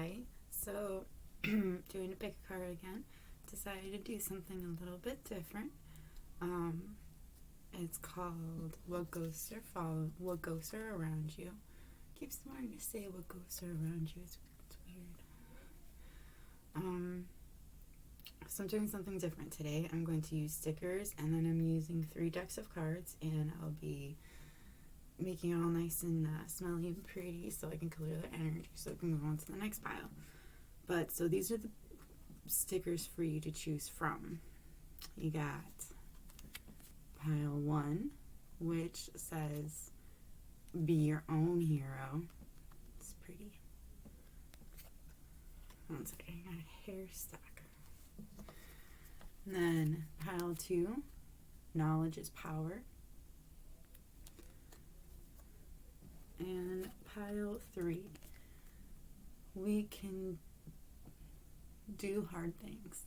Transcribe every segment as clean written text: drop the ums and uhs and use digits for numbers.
Alright, so doing a pick a card again. Decided to do something a little bit different. It's called What Ghosts Are Around You. Keeps wanting to say what ghosts are around you. It's weird. So I'm doing something different today. I'm going to use stickers, and then I'm using 3 decks of cards, and I'll be making it all nice and smelly and pretty so I can clear the energy so it can go on to the next pile. But so these are the stickers for you to choose from. You got pile 1, which says be your own hero. It's pretty. One second, I got a hair stack. And then pile 2, knowledge is power. And pile 3, we can do hard things.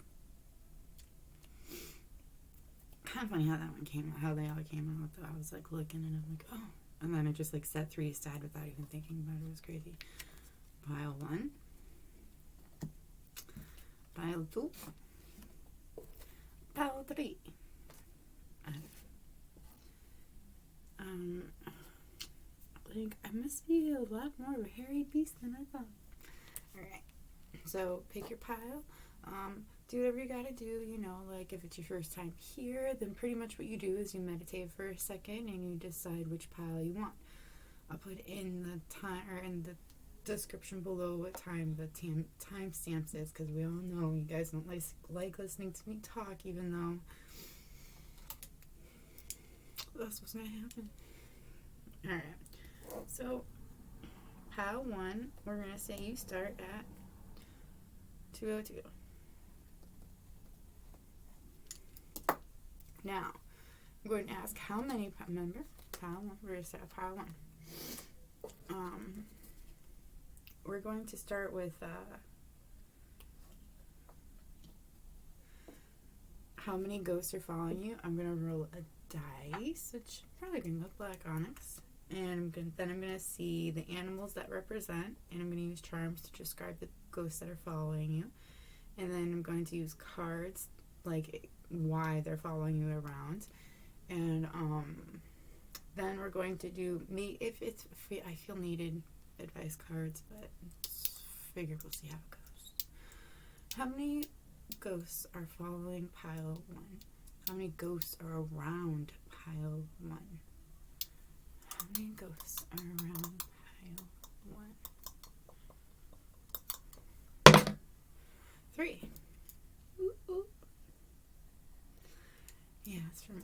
Kind of funny how that one came out, how they all came out. Though I was like looking and I'm like, oh. And then I just like set 3 aside without even thinking about it. It was crazy. Pile 1. Pile 2. Pile 3. Like, I must be a lot more of a hairy beast than I thought. Alright. So, pick your pile. Do whatever you gotta do, you know, like if it's your first time here, then pretty much what you do is you meditate for a second and you decide which pile you want. I'll put in the time, or in the description below what time the time stamps is, because we all know you guys don't like listening to me talk, even though that's what's gonna happen. Alright. So, pile 1, we're going to say you start at 202. Now, I'm going to ask how many, remember, pile 1, we're going to start at pile 1. We're going to start with how many ghosts are following you. I'm going to roll a dice, which is probably going to look like onyx. And then I'm going to see the animals that represent, and I'm going to use charms to describe the ghosts that are following you. And then I'm going to use cards, like why they're following you around. And then we're going to do, if I feel needed advice cards, but figure we'll see how it goes. How many ghosts are following pile 1? How many ghosts are around pile 1? How many ghosts are around pile 1? 3. Ooh, ooh. Yeah, it's for me.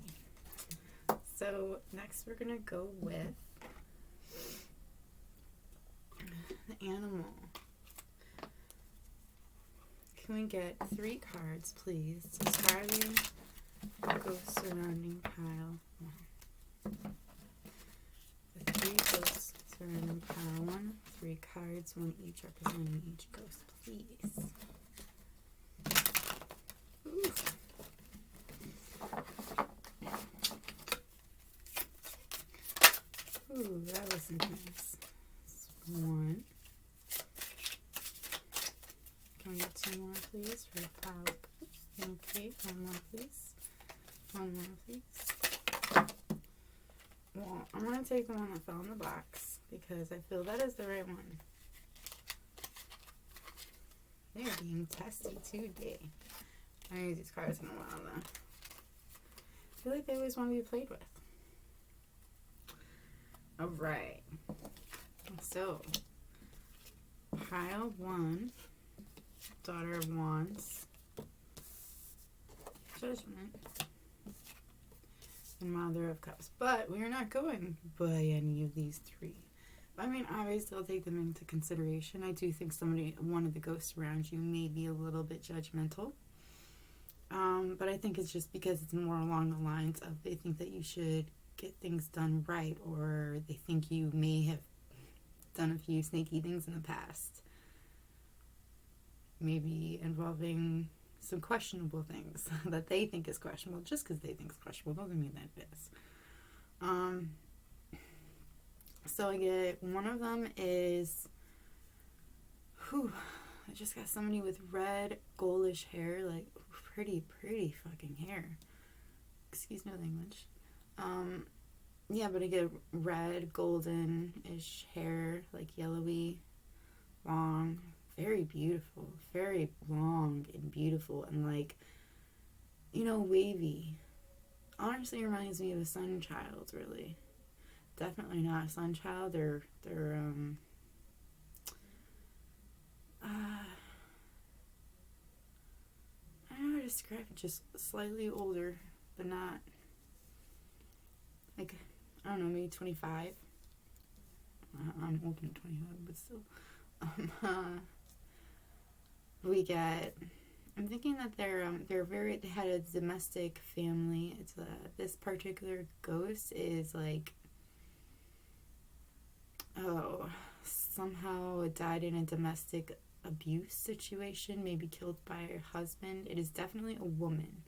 So next we're gonna go with the animal. Can we get 3 cards, please, describing ghosts surrounding pile 1? 3 ghosts surrounding pile 1. 3 cards, 1 each representing each ghost, please. Ooh. Ooh, that was nice. 1. Can we get 2 more, please, for pile? Okay, 1 more, please. 1 more, please. Well, I'm going to take the one that fell in the box because I feel that is the right one. They're being testy today. I haven't used these cards in a while though. I feel like they always want to be played with. Alright. So, pile 1, Daughter of Wands, Judgment, and Mother of Cups. But we are not going by any of these 3. I mean, obviously I'll take them into consideration. I do think one of the ghosts around you may be a little bit judgmental. But I think it's just because it's more along the lines of they think that you should get things done right, or they think you may have done a few snaky things in the past. Maybe involving some questionable things that they think is questionable. Just because they think it's questionable doesn't mean that it is. So I get one of them is just got somebody with red, goldish hair, like pretty fucking hair. Excuse no language. Yeah, but I get red, golden-ish hair, like yellowy, long, very beautiful, very long and beautiful, and like, wavy. Honestly, reminds me of a sun child, really. Definitely not a sun child. They're I don't know how to describe it, just slightly older, but not, like, I don't know, maybe 25. I'm older than 25, but still. I'm thinking that they had a domestic family. It's this particular ghost is like, somehow it died in a domestic abuse situation, maybe killed by her husband. It is definitely a woman.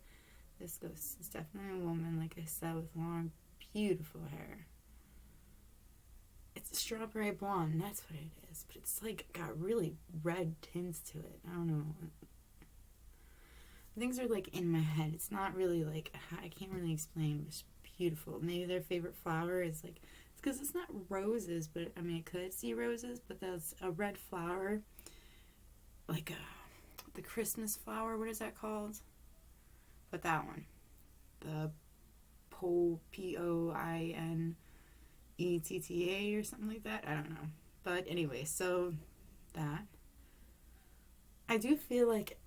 This ghost is definitely a woman, like I said, with long, beautiful hair. It's a strawberry blonde, that's what it is. But it's like got really red tints to it. I don't know. Things are like in my head. It's not really like, I can't really explain. It's beautiful. Maybe their favorite flower is like, it's because it's not roses, but I mean, I could see roses, but that's a red flower. Like the Christmas flower, what is that called? But that one. The Poinetta or something like that. I don't know. But anyway, so that. I do feel like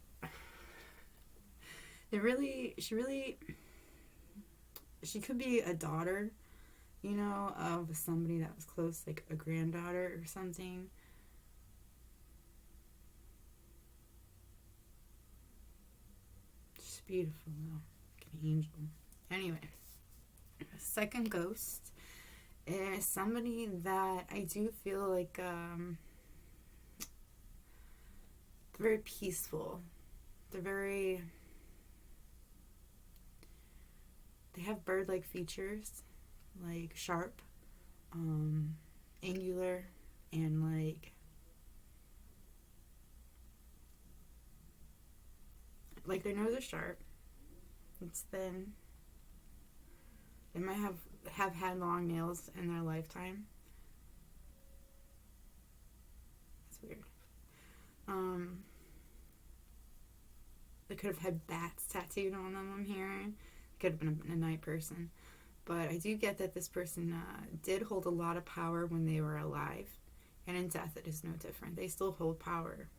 she could be a daughter, of somebody that was close, like a granddaughter or something. She's beautiful though, like an angel. Anyway, second ghost is somebody that I do feel like very peaceful. They have bird-like features, like sharp, angular, and like their nose is sharp. It's thin. They might have had long nails in their lifetime. That's weird. They could have had bats tattooed on them, I'm hearing. Could have been a night person. But I do get that this person did hold a lot of power when they were alive. And in death, it is no different. They still hold power.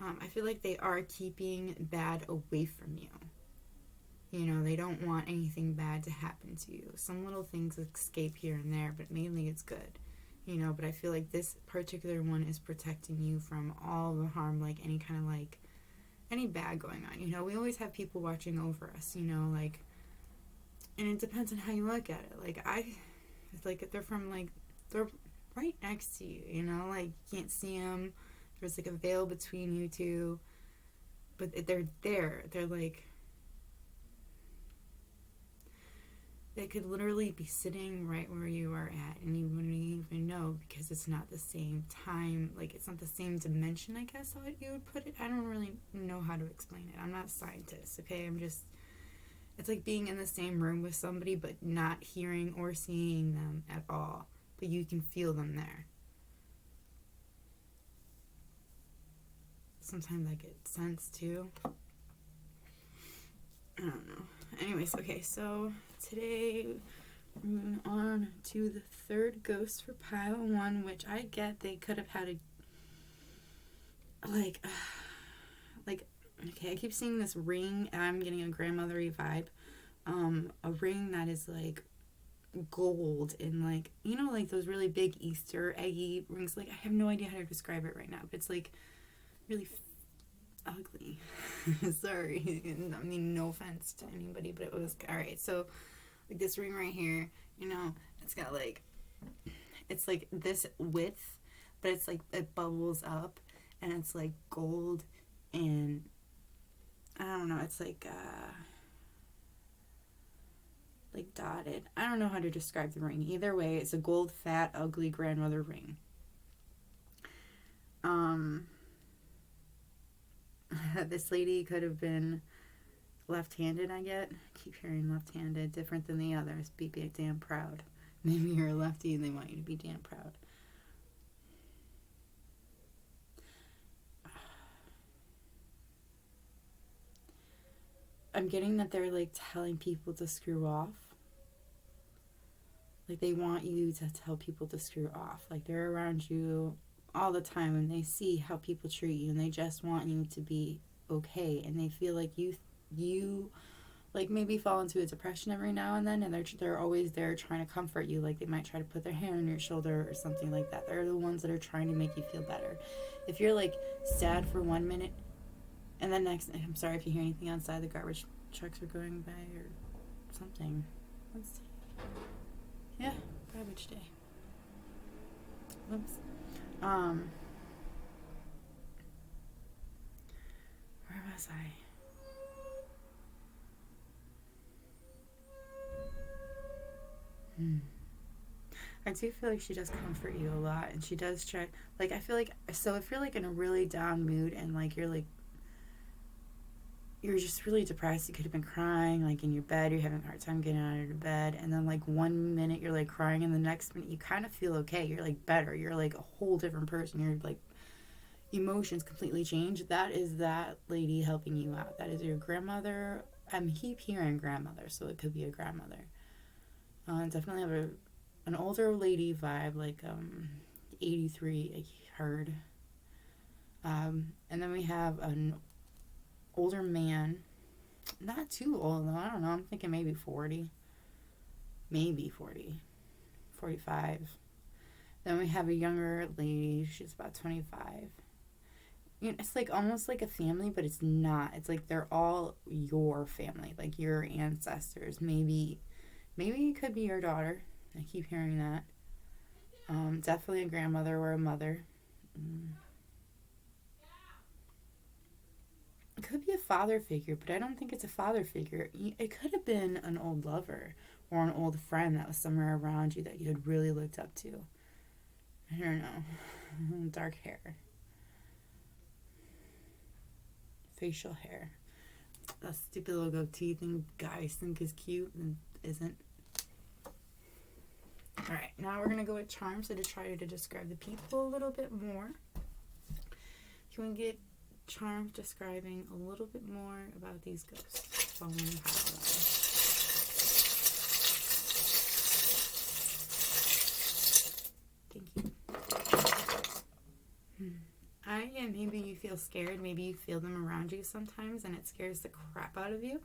I feel like they are keeping bad away from you. They don't want anything bad to happen to you. Some little things escape here and there, but mainly it's good. But I feel like this particular one is protecting you from all the harm, like any kind of like any bad going on. We always have people watching over us, and it depends on how you look at it. It's like they're right next to you, like you can't see them. There's like a veil between you two, but they're there. They're like, they could literally be sitting right where you are at, and you wouldn't even know because it's not the same time. Like, it's not the same dimension, I guess, how you would put it. I don't really know how to explain it. I'm not a scientist, okay? It's like being in the same room with somebody, but not hearing or seeing them at all. But you can feel them there. Sometimes I get sense, too. I don't know. Anyways, okay, so today we're moving on to the third ghost for pile 1, which I get they could have had okay, I keep seeing this ring, and I'm getting a grandmothery vibe. A ring that is like gold and like those really big Easter eggy rings. Like, I have no idea how to describe it right now, but it's like really ugly. Sorry, I mean, no offense to anybody, but it was alright. So like this ring right here, it's got like, it's like this width, but it's like it bubbles up, and it's like gold, and I don't know, it's like dotted. I don't know how to describe the ring. Either way, it's a gold, fat, ugly grandmother ring. This lady could have been left-handed, I get. I keep hearing left-handed, different than the others. Be damn proud. Maybe you're a lefty and they want you to be damn proud. I'm getting that they're like telling people to screw off. Like they want you to tell people to screw off. Like they're around you all the time and they see how people treat you and they just want you to be okay, and they feel like you like maybe fall into a depression every now and then, and they're always there trying to comfort you. Like they might try to put their hand on your shoulder or something like that. They're the ones that are trying to make you feel better. If you're like sad for 1 minute and then next, I'm sorry if you hear anything outside, the garbage trucks are going by or something. Let's see. Yeah, garbage day. Oops. Where was I? I do feel like she does comfort you a lot, and she does try, like, I feel like, so if you're, like, in a really down mood, and, like, you're just really depressed, you could have been crying, like, in your bed, you're having a hard time getting out of your bed, and then, like, 1 minute you're, like, crying, and the next minute you kind of feel okay, you're, like, better, you're, like, a whole different person, you're, like, emotions completely change. That is that lady helping you out. That is your grandmother. I keep hearing grandmother, so it could be a grandmother. Definitely have an older lady vibe, like 83, I heard. And then we have an older man, not too old though, I don't know, I'm thinking maybe 40. Maybe 40. 45. Then we have a younger lady, she's about 25. You know, it's like almost like a family, but it's not. It's like they're all your family, like your ancestors. Maybe it could be your daughter. I keep hearing that. Definitely a grandmother or a mother. It could be a father figure, but I don't think it's a father figure. It could have been an old lover or an old friend that was somewhere around you that you had really looked up to. I don't know. Dark hair. Facial hair. That stupid little goatee thing guys think is cute and isn't. Alright, now we're going to go with charms to try to describe the people a little bit more. You want to get charms describing a little bit more about these ghosts following Halloween. Thank you. Maybe you feel scared. Maybe you feel them around you sometimes and it scares the crap out of you.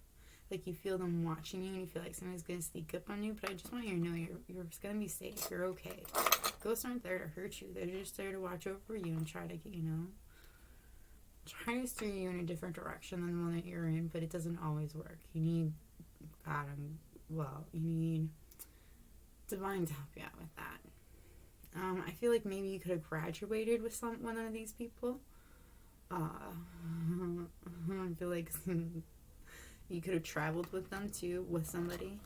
Like you feel them watching you and you feel like somebody's going to sneak up on you. But I just want you to know you're going to be safe. You're okay. Ghosts aren't there to hurt you. They're just there to watch over you and try to, try to steer you in a different direction than the one that you're in. But it doesn't always work. You need God, you need divine to help you out with that. I feel like maybe you could have graduated with one of these people. I feel like you could have traveled with them too, with somebody.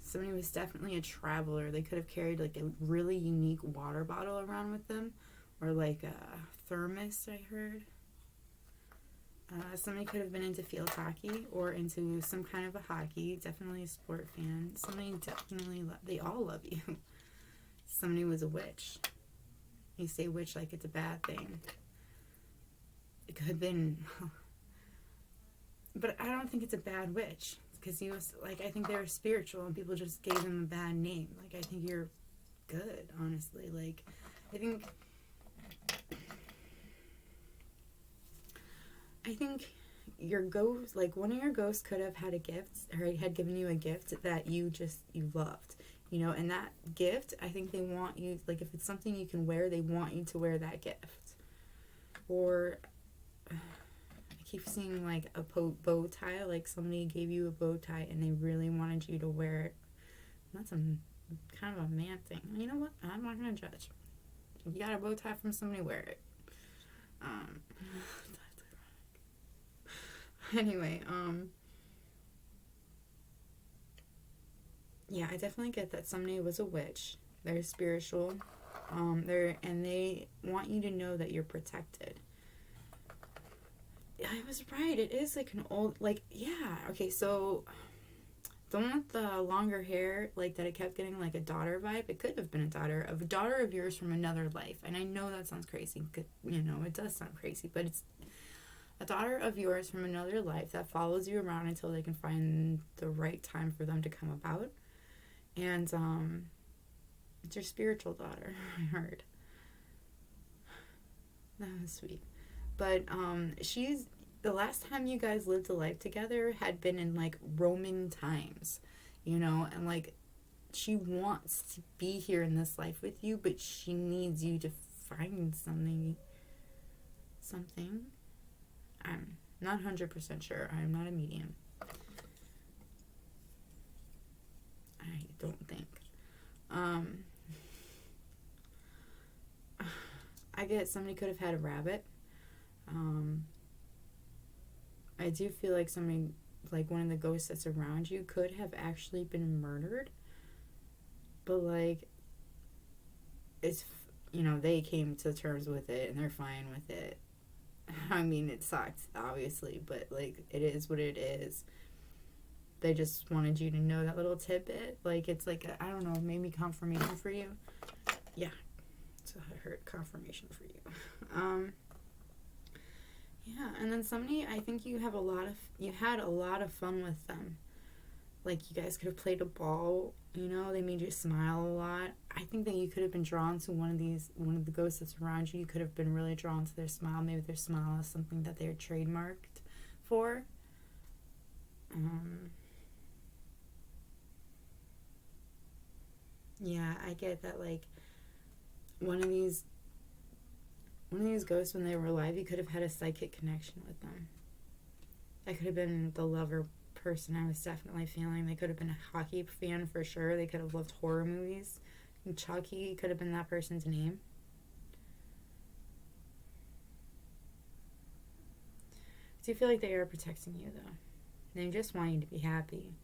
Somebody was definitely a traveler. They could have carried like a really unique water bottle around with them, or like a thermos, I heard. Somebody could have been into field hockey or into some kind of a hockey. Definitely a sport fan. Somebody definitely, they all love you. Somebody was a witch. You say witch like it's a bad thing. It could have been, but I don't think it's a bad witch, because I think they were spiritual and people just gave them a bad name. Like, I think you're good, honestly. Like, I think your ghost, like one of your ghosts could have had a gift, or had given you a gift that you loved, and that gift, I think they want you, like if it's something you can wear, they want you to wear that gift. Or I keep seeing like a bow tie, like somebody gave you a bow tie and they really wanted you to wear it. That's kind of a man thing. You know what? I'm not going to judge. If you got a bow tie from somebody, wear it. Anyway, yeah, I definitely get that somebody was a witch. They're spiritual. And they want you to know that you're protected. I was right. It is like an old, like, yeah. Okay, so the one with the longer hair, like that, it kept getting like a daughter vibe. It could have been a daughter of yours from another life. And I know that sounds crazy. You know, it does sound crazy, but it's a daughter of yours from another life that follows you around until they can find the right time for them to come about. And it's your spiritual daughter, I heard. That was sweet. But she's, the last time you guys lived a life together had been in like Roman times, you know, and like she wants to be here in this life with you, but she needs you to find something. I'm not 100% sure. I'm not a medium. I don't think. I get somebody could have had a rabbit. I do feel like somebody, like one of the ghosts that's around you, could have actually been murdered. But like, it's, you know, they came to terms with it and they're fine with it. I mean, it sucks, obviously, but like, it is what it is. They just wanted you to know that little tidbit. Like, it's like, I don't know, maybe confirmation for you. Yeah, so I heard confirmation for you. Yeah, and then somebody, I think you had a lot of fun with them. Like, you guys could have played a ball, you know, they made you smile a lot. I think that you could have been drawn to one of the ghosts that's around you. You could have been really drawn to their smile. Maybe their smile is something that they're trademarked for. Yeah, I get that, like, one of these ghosts, when they were alive, you could have had a psychic connection with them. That could have been the lover person I was definitely feeling. They could have been a hockey fan for sure. They could have loved horror movies. And Chucky could have been that person's name. I do feel like they are protecting you, though. They just want you to be happy.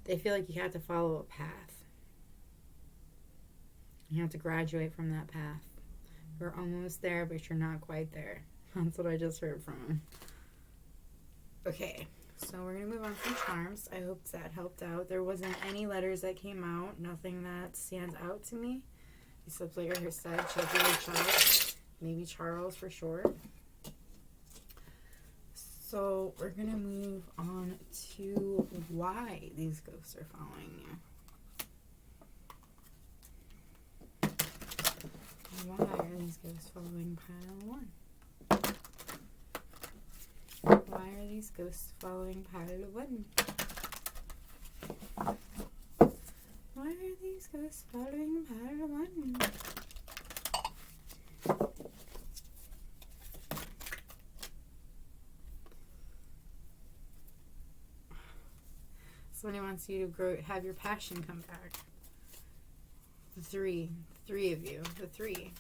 They feel like you have to follow a path. You have to graduate from that path. You're almost there, but you're not quite there. That's what I just heard from him. Okay, so we're going to move on from charms. I hope that helped out. There wasn't any letters that came out. Nothing that stands out to me. Except, like I said, Chucky or Charles. Maybe Charles for short. So we're going to move on to why these ghosts are following you. Why are these ghosts following pile 1? Why are these ghosts following pile 1? Why are these ghosts following pile 1? Somebody wants you to have your passion come back. The three of you. The 3.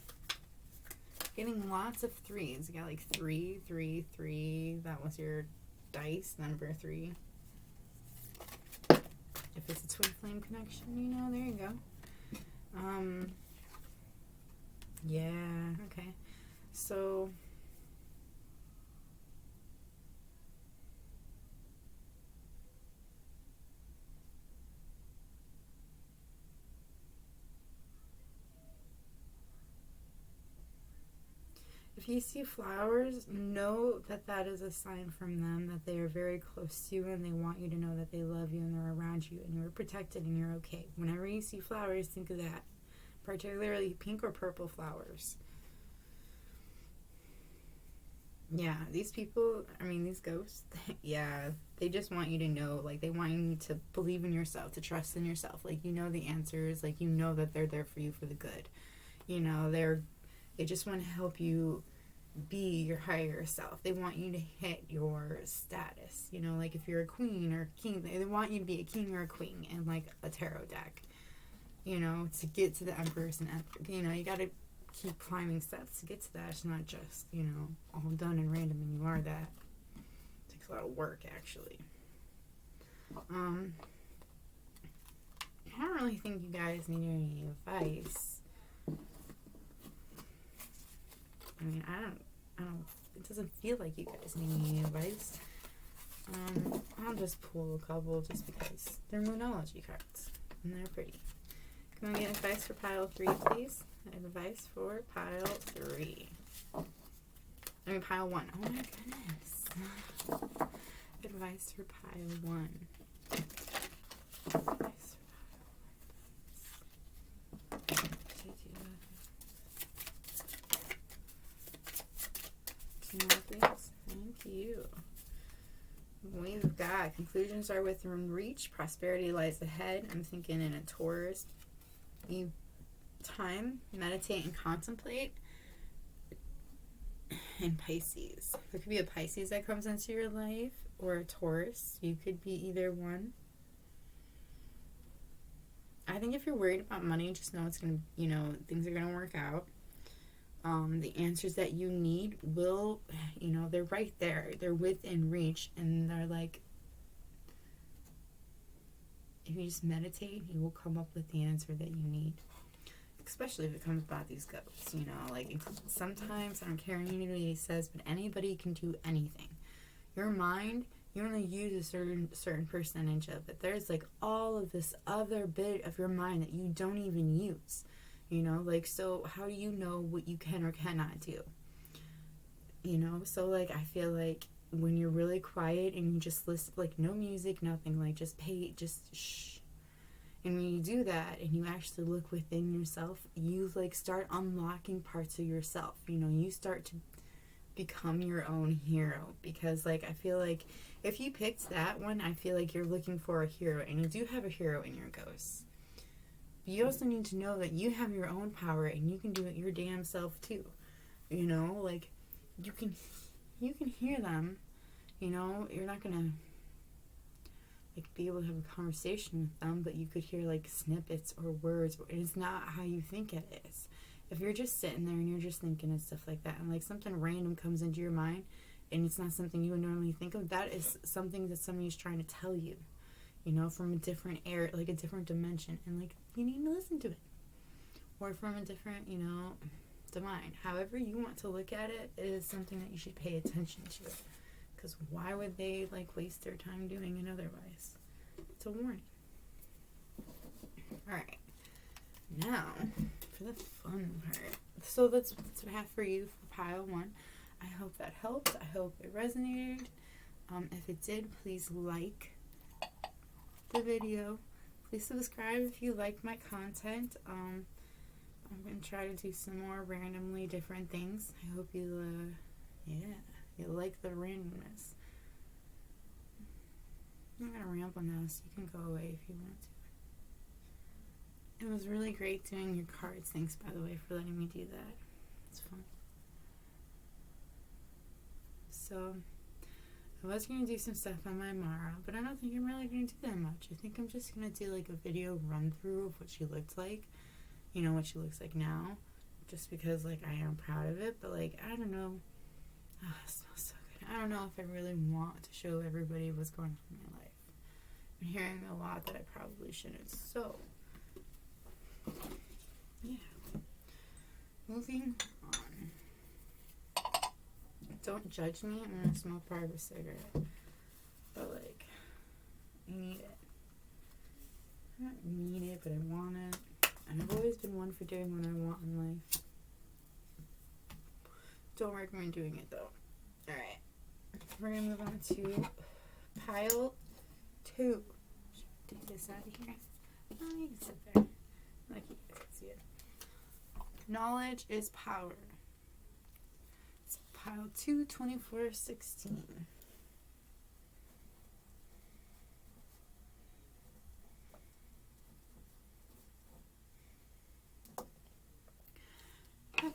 Getting lots of 3s. You got like 3, 3, 3. That was your dice, number 3. If it's a twin flame connection, you know, there you go. Yeah, okay. So, if you see flowers, know that that is a sign from them that they are very close to you and they want you to know that they love you and they're around you and you're protected and you're okay. Whenever you see flowers, think of that. Particularly pink or purple flowers. Yeah, these people, I mean, these ghosts, yeah, they just want you to know, like, they want you to believe in yourself, to trust in yourself. Like, you know the answers, like, you know that they're there for you for the good. You know, they just want to help you be your higher self. They want you to hit your status. You know, like if you're a queen or king, they want you to be a king or a queen in like a tarot deck. You know, to get to the empress and you know, you got to keep climbing steps to get to that. It's not just, you know, all done and random and you are that. It takes a lot of work, actually. I don't really think you guys need any advice. I mean, I don't it doesn't feel like you guys need any advice. I'll just pull a couple just because they're Moonology cards and they're pretty. Can we get advice for pile 3, please? Advice for pile 3. I mean pile 1. Oh my goodness. Advice for pile 1. Advice for pile 1. Two more, please. Thank you. We've got conclusions are within reach. Prosperity lies ahead. I'm thinking in a Taurus. You time, meditate, and contemplate. And Pisces. There could be a Pisces that comes into your life or a Taurus. You could be either one. I think if you're worried about money, just know it's going to, things are going to work out. The answers that you need will, they're right there. They're within reach. And they're like, if you just meditate, you will come up with the answer that you need. Especially if it comes about these goats, sometimes, I don't care what anybody says, but anybody can do anything. Your mind, you only use a certain percentage of it. There's like all of this other bit of your mind that you don't even use. So how do you know what you can or cannot do? So I feel like when you're really quiet and you just listen, no music, nothing, just shh. And when you do that and you actually look within yourself, you start unlocking parts of yourself. You start to become your own hero. Because I feel like if you picked that one, I feel like you're looking for a hero. And you do have a hero in your ghosts. You also need to know that you have your own power and you can do it your damn self too. You can hear them. You're not gonna be able to have a conversation with them, but you could hear snippets or words, and it's not how you think it is. If you're just sitting there and you're just thinking and stuff like that, and something random comes into your mind and it's not something you would normally think of, that is something that somebody's trying to tell you. From a different air, a different dimension, and you need to listen to it. Or from a different, divine. However you want to look at it is something that you should pay attention to. Because why would they, waste their time doing it otherwise? It's a warning. Alright. Now, for the fun part. So that's what I have for you for pile 1. I hope that helped. I hope it resonated. If it did, please like the video. Please subscribe if you like my content. I'm going to try to do some more randomly different things. I hope you, you like the randomness. I'm going to ramble now, so you can go away if you want to. It was really great doing your cards. Thanks, by the way, for letting me do that. It's fun. So, I was going to do some stuff on my Mara, but I don't think I'm really going to do that much. I think I'm just going to do a video run through of what she looked like. What she looks like now. Just because I am proud of it, but I don't know. Oh, it smells so good. I don't know if I really want to show everybody what's going on in my life. I'm hearing a lot that I probably shouldn't. So, yeah. Moving on. Don't judge me. I'm going to smoke part of a cigarette. But, I need it. I don't need it, but I want it. And I've always been one for doing what I want in life. Don't recommend doing it, though. Alright. We're going to move on to pile 2. Should I take this out of here? Oh, you can sit there. Like you guys can see it. Knowledge is power. It's pile 2, 2416.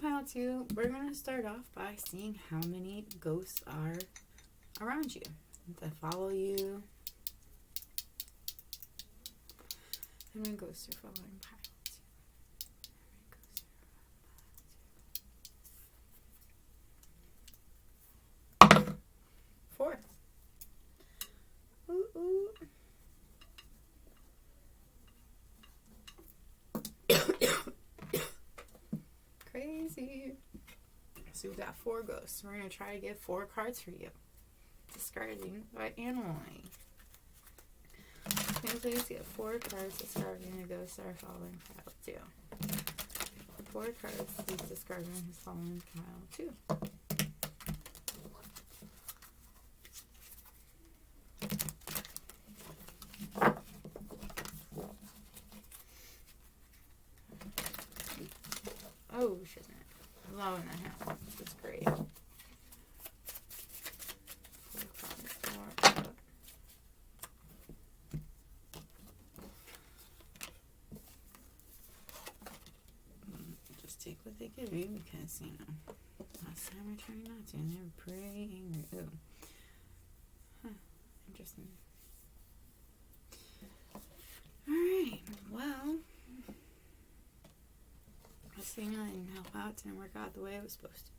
Pile 2, we're going to start off by seeing how many ghosts are around you that follow you. How many ghosts are following pile 2? 4. Ooh, ooh. Crazy. So we've got 4 ghosts. We're going to try to get 4 cards for you. Describing by animally. Can you please get 4 cards describing the ghosts that are following pile 2? 4 cards please describing his following pile 2. Oh, shouldn't it? Low in the house. That's great. 4 cards more up. Just take what they give you because, you know, last time I tried not to and they were pretty angry. Ooh. Huh. Interesting. Alright, well, I was thinking I didn't help out, didn't work out the way it was supposed to.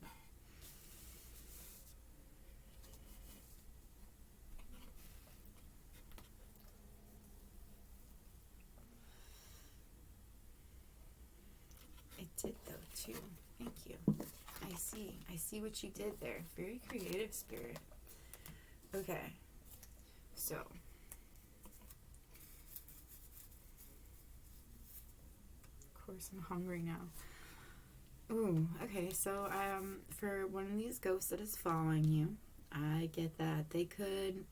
It did though too. Thank you. I see what you did there. Very creative, Spirit. Okay. So of course I'm hungry now. Ooh, okay, so for one of these ghosts that is following you, I get that they could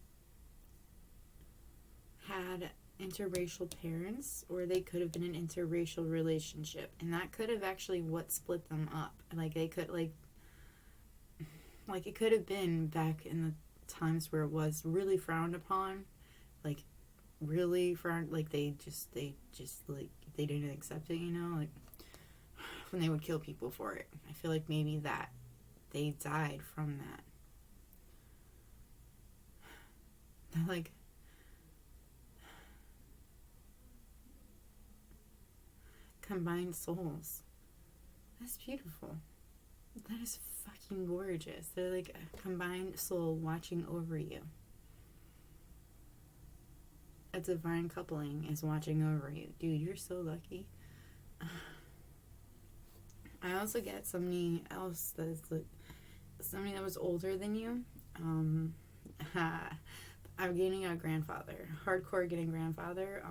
had interracial parents, or they could have been an interracial relationship, and that could have actually what split them up. Like they could like it could have been back in the times where it was really frowned upon, like really frowned, like they just like they didn't accept it, you know, like when they would kill people for it. I feel like maybe that they died from that. Like combined souls. That's beautiful. That is fucking gorgeous. They're like a combined soul watching over you. A divine coupling is watching over you. Dude, you're so lucky. I also get somebody else that is like somebody that was older than you. I'm getting a grandfather. Hardcore getting grandfather.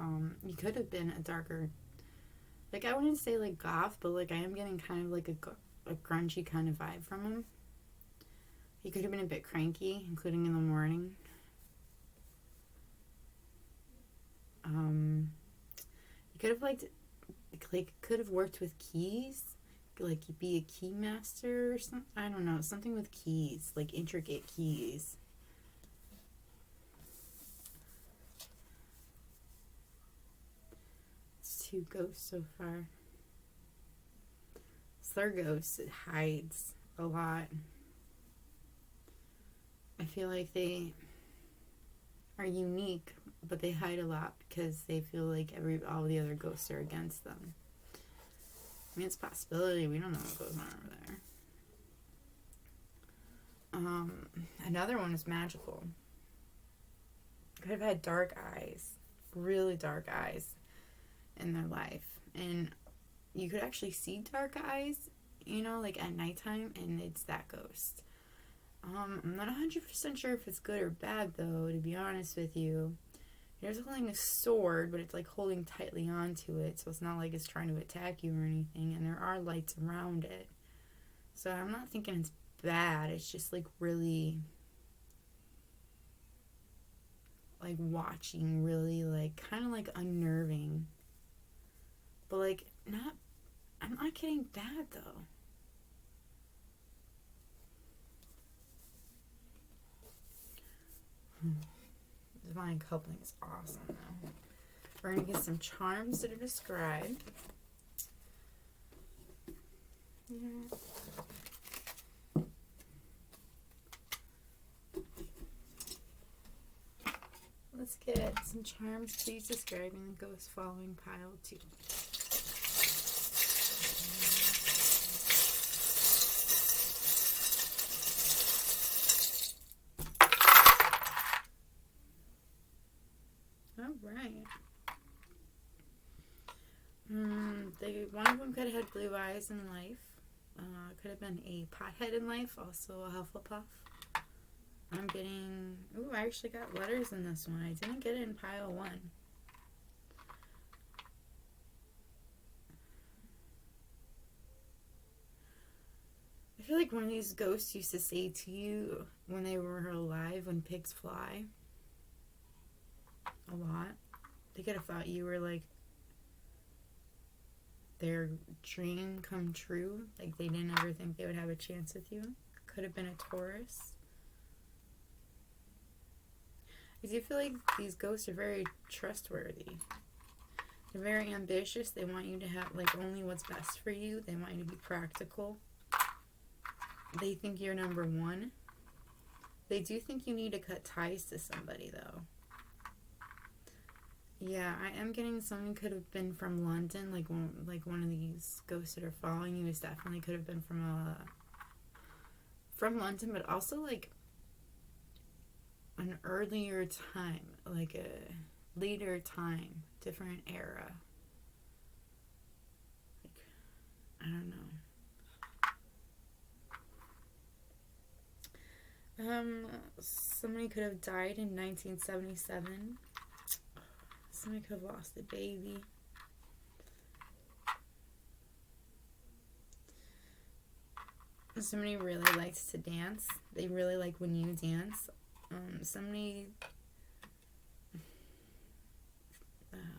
You could have been a darker, like I wouldn't say like goth, but like I am getting kind of like a grungy kind of vibe from him. He could have been a bit cranky, including in the morning. He could have could have worked with keys, like be a key master or something. I don't know, something with keys, like intricate keys. It's 2 ghosts so far. It's their ghost. It hides a lot. I feel like they are unique, but they hide a lot because they feel like all the other ghosts are against them. I mean, it's a possibility. We don't know what goes on over there. Another one is magical. Could have had dark eyes, really dark eyes in their life. And you could actually see dark eyes, you know, like at nighttime, and it's that ghost. I'm not 100% sure if it's good or bad, though, to be honest with you. It's holding a sword, but it's like holding tightly onto it, so it's not like it's trying to attack you or anything, and there are lights around it. So I'm not thinking it's bad, it's just like really like watching, really like kind of like unnerving. But like I'm not getting bad though. Divine coupling is awesome though. We're going to get some charms that are described. Yeah. Let's get some charms, please, describing the ghost following pile 2. Alright. One of them could have had blue eyes in life. Could have been a pothead in life, also a Hufflepuff. I'm getting... Ooh, I actually got letters in this one. I didn't get it in pile 1. I feel like one of these ghosts used to say to you when they were alive, when pigs fly, a lot. They could have thought you were like their dream come true. Like they didn't ever think they would have a chance with you. Could have been a Taurus. I do feel like these ghosts are very trustworthy. They're very ambitious. They want you to have like only what's best for you. They want you to be practical. They think you're number one. They do think you need to cut ties to somebody though. Yeah, I am getting someone could have been from London, like one of these ghosts that are following you is definitely could have been from London, but also like an earlier time, like a later time, different era. Like, I don't know. Somebody could have died in 1977. Somebody could have lost a baby. Somebody really likes to dance. They really like when you dance. Somebody...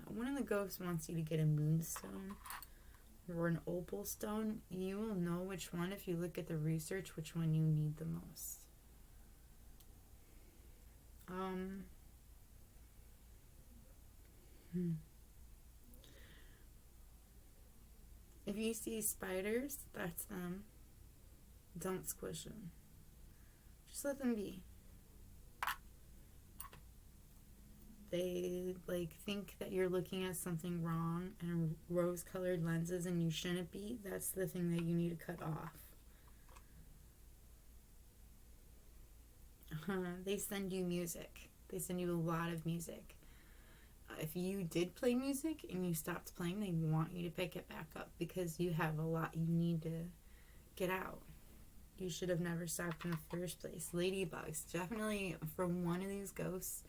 one of the ghosts wants you to get a moonstone or an opal stone. You will know which one if you look at the research, which one you need the most. If you see spiders, that's them. Don't squish them. Just let them be. They like think that you're looking at something wrong and rose-colored lenses and you shouldn't be. That's the thing that you need to cut off. They send you music. They send you a lot of music. If you did play music and you stopped playing, they want you to pick it back up because you have a lot you need to get out. You should have never stopped in the first place. Ladybugs, definitely from one of these ghosts,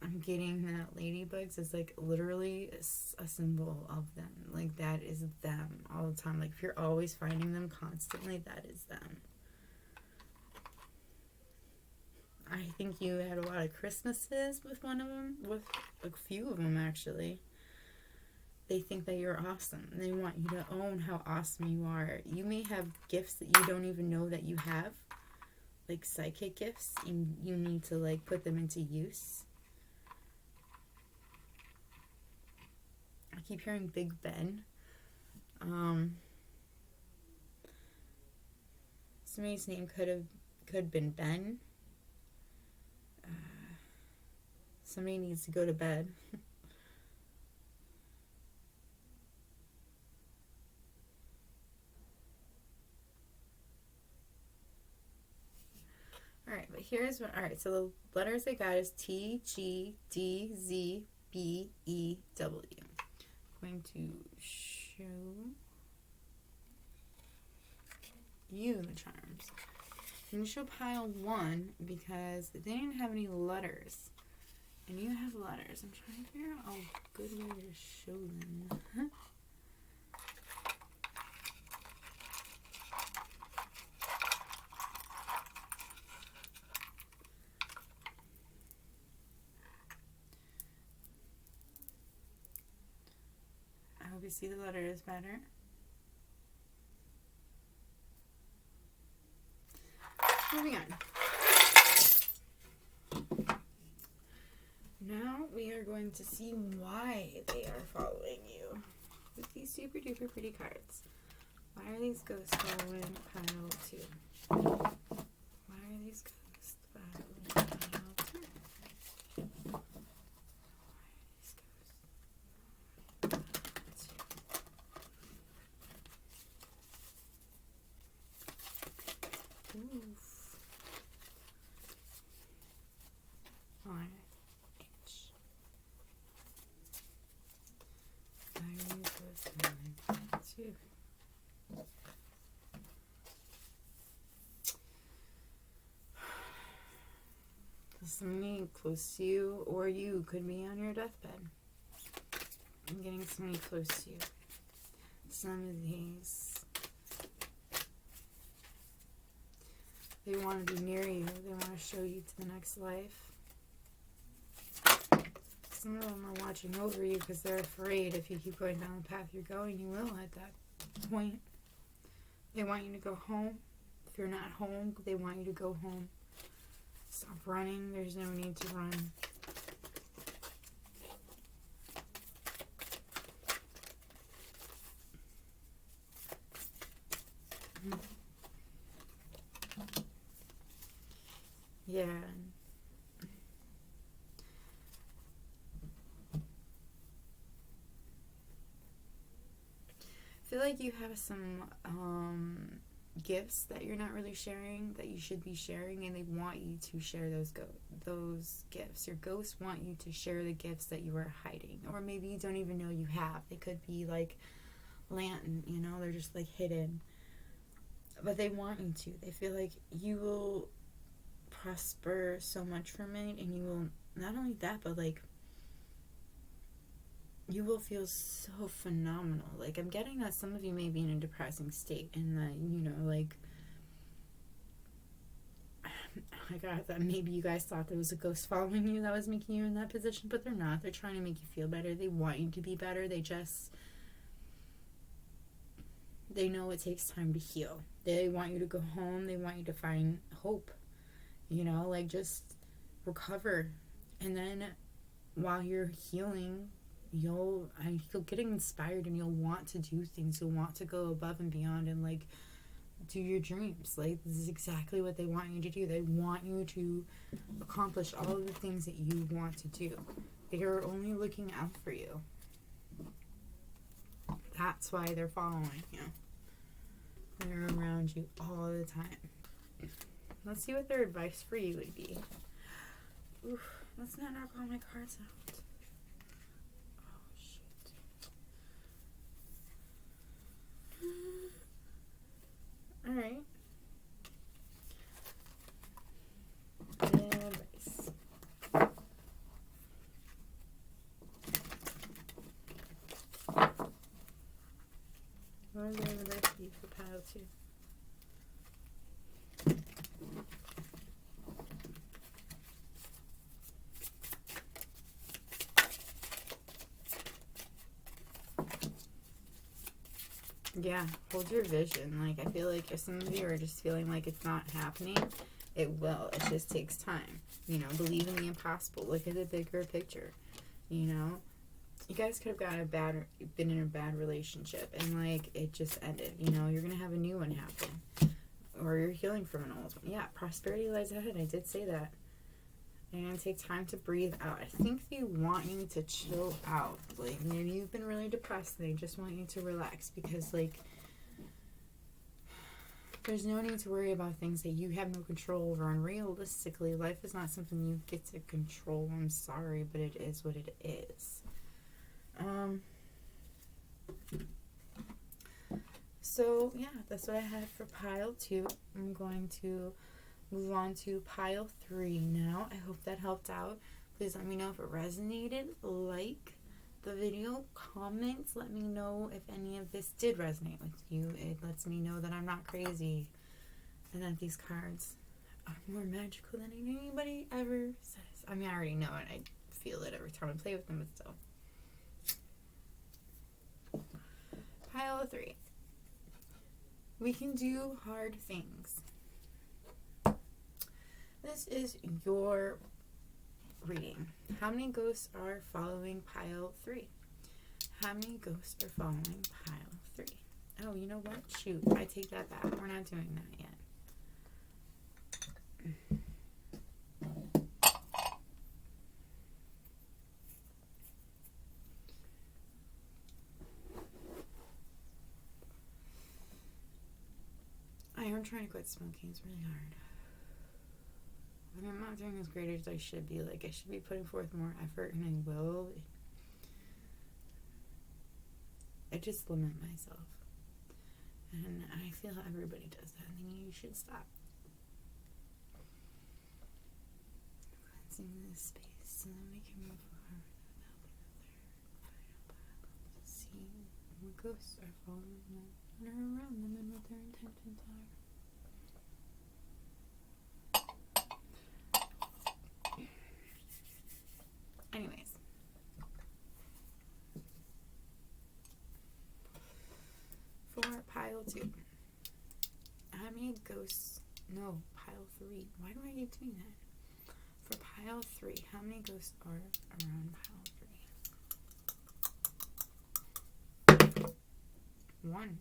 I'm getting that ladybugs is like literally a symbol of them. Like that is them all the time. Like if you're always finding them constantly, that is them. I think you had a lot of Christmases with one of them, with a few of them actually. They think that you're awesome. They want you to own how awesome you are. You may have gifts that you don't even know that you have, like psychic gifts, and you need to like put them into use. I keep hearing Big Ben. Somebody's name could have been Ben. Somebody needs to go to bed. Alright, but here's what... Alright, so the letters I got is T, G, D, Z, B, E, W. I'm going to show you the charms. I'm going to show pile 1 because they didn't have any letters. And you have letters. I'm trying to figure out a good way to show them. I hope you see the letters better. Moving on. Now we are going to see why they are following you with these super duper pretty cards. Why are these ghosts following pile 2? Why are these ghosts following pile 2? Why are these ghosts pile 2? Oof. Why? Two. somebody close to you, or you could be on your deathbed. I'm getting somebody close to you. Some of these, they want to be near you. They want to show you to the next life. Some of them are watching over you because they're afraid if you keep going down the path you're going, you will at that point. They want you to go home. If you're not home, they want you to go home. Stop running. There's no need to run. Yeah. I feel like you have some gifts that you're not really sharing that you should be sharing, and they want you to share those gifts. Your ghosts want you to share the gifts that you are hiding, or maybe you don't even know you have. They could be like lantern, you know, they're just like hidden, but they want you to. They feel like you will prosper so much from it, and you will not only that, but like you will feel so phenomenal. Like, I'm getting that some of you may be in a depressing state, and that, you know, like, I got that maybe you guys thought there was a ghost following you that was making you in that position, but they're not. They're trying to make you feel better. They want you to be better. They know it takes time to heal. They want you to go home. They want you to find hope, you know, like, just recover. And then while you're healing, you'll get inspired, and you'll want to do things. You'll want to go above and beyond and like do your dreams. Like, this is exactly what they want you to do. They want you to accomplish all of the things that you want to do. They are only looking out for you. That's why they're following you. They're around you all the time. Let's see what their advice for you would be. Oof, let's not knock all my cards out. Alright. Advice. What is their advice for you for pile 2? Yeah, hold your vision. Like, I feel like if some of you are just feeling like it's not happening, it will. It just takes time. You know, believe in the impossible. Look at the bigger picture. You know, you guys could have been in a bad relationship, and like it just ended. You know, you're gonna have a new one happen, or you're healing from an old one. Yeah, prosperity lies ahead. I did say that. And take time to breathe out. I think they want you to chill out. Like, maybe you've been really depressed and they just want you to relax, because, like, there's no need to worry about things that you have no control over. And realistically, life is not something you get to control. I'm sorry, but it is what it is. So, yeah, that's what I had for pile 2. I'm going to move on to pile 3 now. I hope that helped out. Please let me know if it resonated. Like the video, comments, let me know if any of this did resonate with you. It lets me know that I'm not crazy and that these cards are more magical than anybody ever says. I mean, I already know it. I feel it every time I play with them, but still. Pile 3. We can do hard things. This is your reading. How many ghosts are following pile 3? How many ghosts are following pile 3? Oh, you know what? Shoot, I take that back. We're not doing that yet. I am trying to quit smoking. It's really hard. I mean, I'm not doing as great as I should be. Like, I should be putting forth more effort, and I will. I just limit myself. And I feel everybody does that, and you should stop. passing this space so that we can move forward without see what ghosts are following them and are around them and what their intentions are. Anyways, for pile 2, how many ghosts? No, pile 3. Why do I keep doing that? For pile 3, how many ghosts are around pile 3? 1.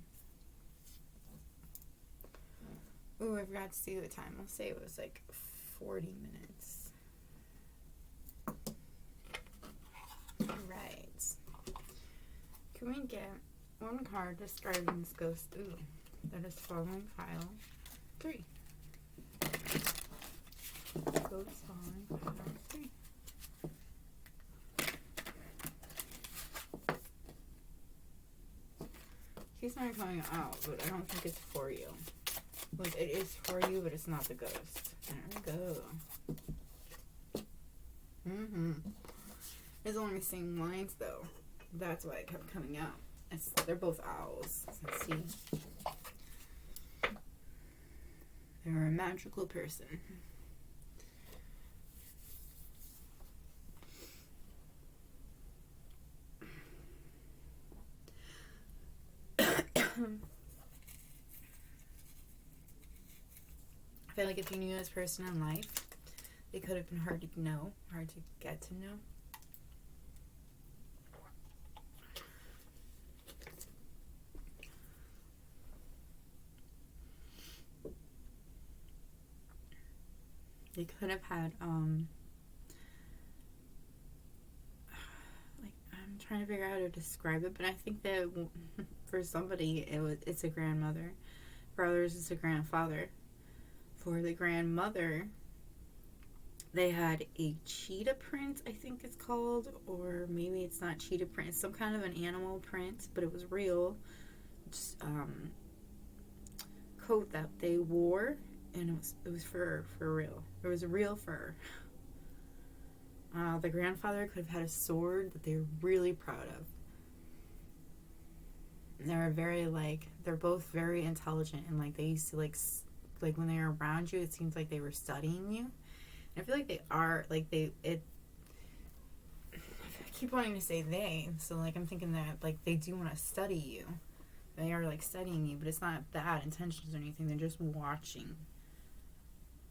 Ooh, I forgot to see the time. I'll say it was like 40 minutes. Alright. Can we get one card describing this ghost? Ooh, that is following pile 3. Ghost following pile 3. He's not coming out, but I don't think it's for you. Like, it is for you, but it's not the ghost. There we go. It's only the same lines, though. That's why it kept coming out. They're both owls. Let's see. They're a magical person. I feel like if you knew this person in life, they could have been hard to know, hard to get to know. They could have had, like, I'm trying to figure out how to describe it, but I think that for somebody, it's a grandmother. For others, it's a grandfather. For the grandmother, they had a cheetah print, I think it's called, or maybe it's not cheetah print, it's some kind of an animal print, but it was real. Just, coat that they wore, and it was fur, for real. It was real fur. The grandfather could have had a sword that they were really proud of. And they were very, like, they're both very intelligent, and, like, they used to, like when they were around you, it seems like they were studying you. And I feel like they are, like, I keep wanting to say they, so, like, I'm thinking that, like, they do want to study you. They are, like, studying you, but it's not bad intentions or anything. They're just watching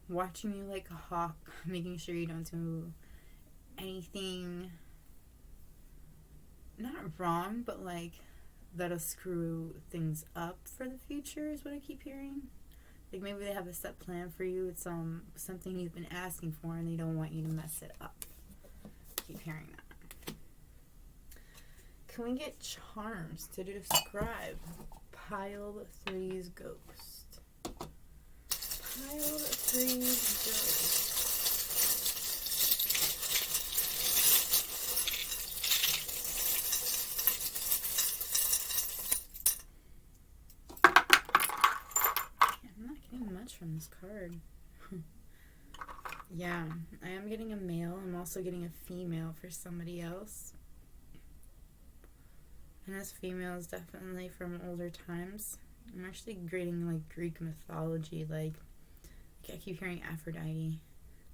you like a hawk, making sure you don't do anything not wrong, but, like, that'll screw things up for the future is what I keep hearing. Like, maybe they have a set plan for you. It's something you've been asking for, and they don't want you to mess it up. I keep hearing that. Can we get charms to describe pile 3's ghost? Pile 3's ghost. I'm not getting much from this card. Yeah, I am getting a male. I'm also getting a female for somebody else. And this female is definitely from older times. I'm actually grading, like, Greek mythology. Like, I keep hearing Aphrodite.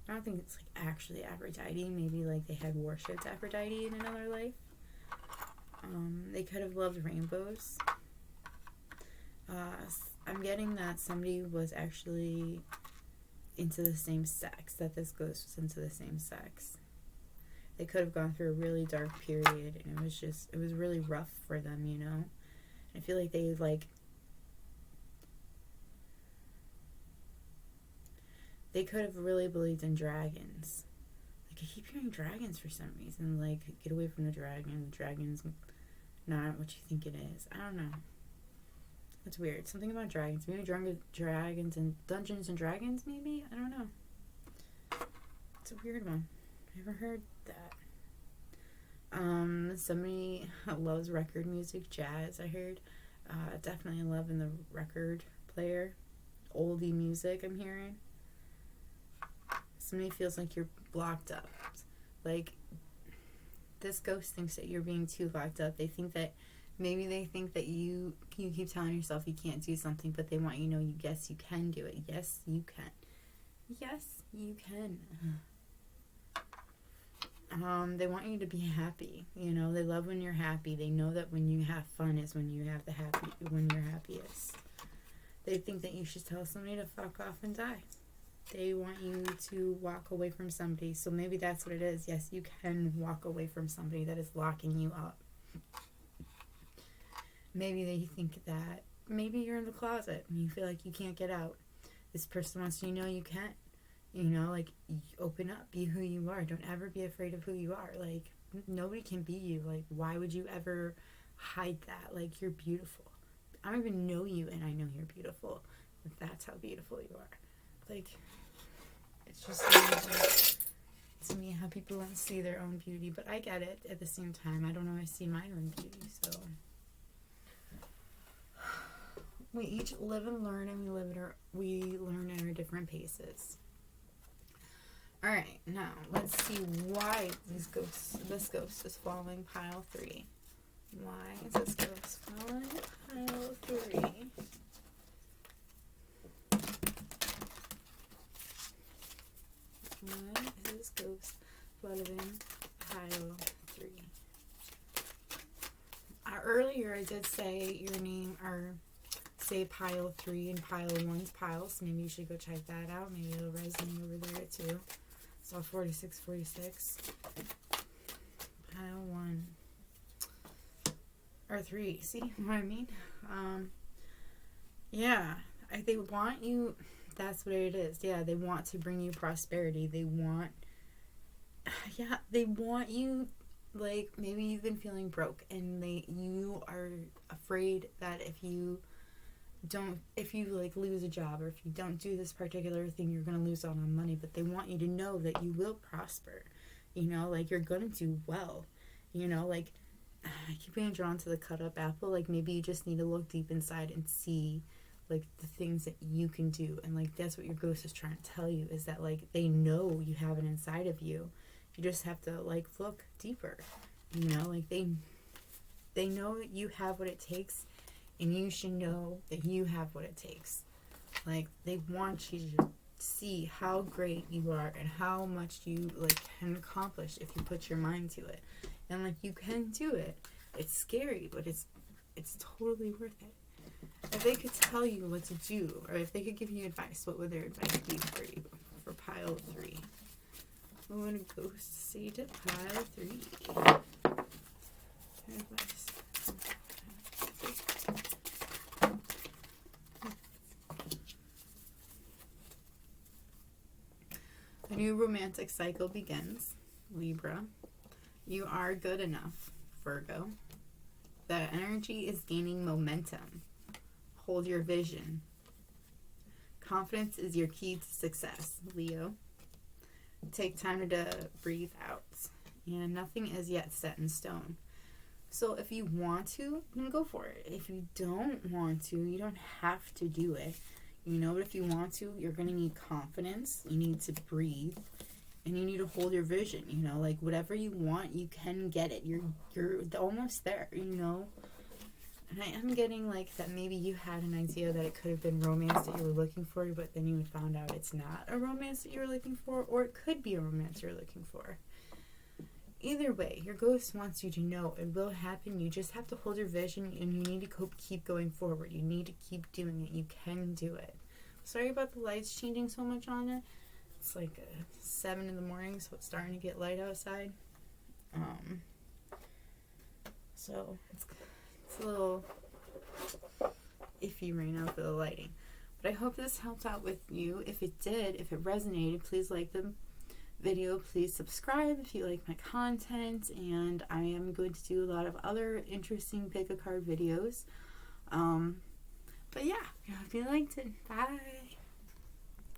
I don't think it's, like, actually Aphrodite. Maybe, like, they had worshipped Aphrodite in another life. They could have loved rainbows. I'm getting that somebody was actually into the same sex. That this ghost was into the same sex. They could have gone through a really dark period, and it was really rough for them, you know? I feel like they, like, they could have really believed in dragons. Like, I keep hearing dragons for some reason. Like, get away from the dragon. The dragon's not what you think it is. I don't know. It's weird. Something about dragons. Maybe dragons and Dungeons and Dragons, maybe? I don't know. It's a weird one. Never heard that. Somebody loves record music, jazz, I heard. Definitely loving the record player. Oldie music, I'm hearing. Somebody feels like you're blocked up. Like, this ghost thinks that you're being too locked up. They think that you keep telling yourself you can't do something, but they want you to know, yes, you can do it. Yes, you can. Yes, you can. They want you to be happy. You know, they love when you're happy. They know that when you have fun is when you're happiest. They think that you should tell somebody to fuck off and die. They want you to walk away from somebody. So maybe that's what it is. Yes, you can walk away from somebody that is locking you up. Maybe they think that maybe you're in the closet and you feel like you can't get out. This person wants you to know you can't. You know, like, open up, be who you are. Don't ever be afraid of who you are. Like, nobody can be you. Like, why would you ever hide that? Like, you're beautiful. I don't even know you, and I know you're beautiful. That's how beautiful you are. Like, it's just amazing to me how people don't see their own beauty. But I get it at the same time. I don't always see my own beauty, so. We each live and learn, and we learn at our different paces. Alright, now let's see why this ghost is following pile 3. Why is this ghost following pile 3? Why is this ghost following pile 3? Earlier I did say your name, or say pile 3 and pile 1's piles. Maybe you should go check that out. Maybe it'll resonate over there too. So 46. Pile 1. Or 3. See what I mean? Yeah. They want you. That's what it is. Yeah, they want to bring you prosperity. They want you, like, maybe you've been feeling broke and you are afraid that if you like lose a job, or if you don't do this particular thing, you're going to lose out on money. But they want you to know that you will prosper, you know, like, you're going to do well, you know, like, I keep being drawn to the cut up apple. Like, maybe you just need to look deep inside and see, like, the things that you can do. And, like, that's what your ghost is trying to tell you, is that, like, they know you have it inside of you. You just have to, like, look deeper, you know, like, they know that you have what it takes. And you should know that you have what it takes. Like, they want you to see how great you are and how much you, like, can accomplish if you put your mind to it. And, like, you can do it. It's scary, but it's totally worth it. If they could tell you what to do, or if they could give you advice, what would their advice be for you for pile 3? What would a ghost say to pile 3? Their advice. A new romantic cycle begins, Libra. You are good enough, Virgo. The energy is gaining momentum. Hold your vision. Confidence is your key to success, Leo. Take time to breathe out. And nothing is yet set in stone. So if you want to, then go for it. If you don't want to, you don't have to do it. You know, but if you want to, you're going to need confidence. You need to breathe. And you need to hold your vision, you know. Like, whatever you want, you can get it. You're almost there, you know. And I am getting, like, that maybe you had an idea that it could have been romance that you were looking for, but then you found out it's not a romance that you were looking for, or it could be a romance you're looking for. Either way, your ghost wants you to know it will happen. You just have to hold your vision, and you need to keep going forward. You need to keep doing it. You can do it. Sorry about the lights changing so much on it. It's like 7 in the morning, so it's starting to get light outside. So it's a little iffy right now for the lighting. But I hope this helped out with you. If it did, if it resonated, please like the video. Please subscribe if you like my content. And I am going to do a lot of other interesting pick a card videos. But yeah, I hope you liked it. Bye.